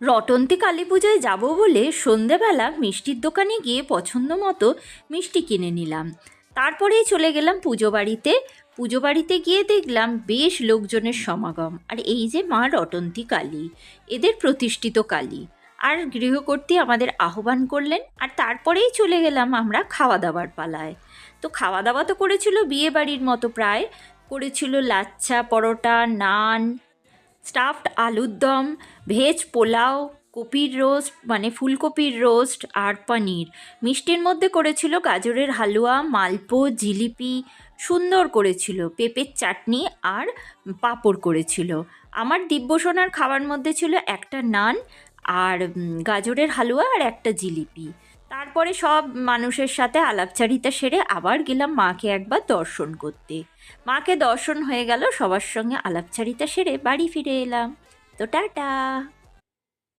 রটন্তী কালী পুজোয় যাবো বলে সন্ধেবেলা মিষ্টির দোকানে গিয়ে পছন্দ মতো মিষ্টি কিনে নিলাম। তারপরেই চলে গেলাম পুজো বাড়িতে। পুজো বাড়িতে গিয়ে দেখলাম বেশ লোকজনের সমাগম। আর এই যে মা রটন্তী কালী, এদের প্রতিষ্ঠিত কালী। আর গৃহকর্ত্রী আমাদের আহ্বান করলেন, আর তারপরেই চলে গেলাম আমরা খাওয়া দাওয়ার পালায়। তো খাওয়া দাওয়া তো করেছিল বিয়ে বাড়ির মতো প্রায়। করেছিল লাচ্ছা পরোটা, নান, স্টাফড আলুর দম, ভেজ পোলাও, কপির রোস্ট মানে ফুলকপির রোস্ট আর পনির। মিষ্টির মধ্যে করেছিল গাজরের হালুয়া, মালপো, জিলিপি, সুন্দর করেছিল পেঁপের চাটনি আর পাঁপড় করেছিল। আমার দিব্যসোনার খাওয়ার মধ্যে ছিল একটা নান আর গাজরের হালুয়া আর একটা জিলিপি। তারপরে সব মানুষের সাথে আলাপচারিতা সেরে আবার গেলাম মাকে একবার দর্শন করতে। মাকে দর্শন হয়ে গেল, সবার সঙ্গে আলাপচারিতা সেরে বাড়ি ফিরে এলাম। তো টাটা।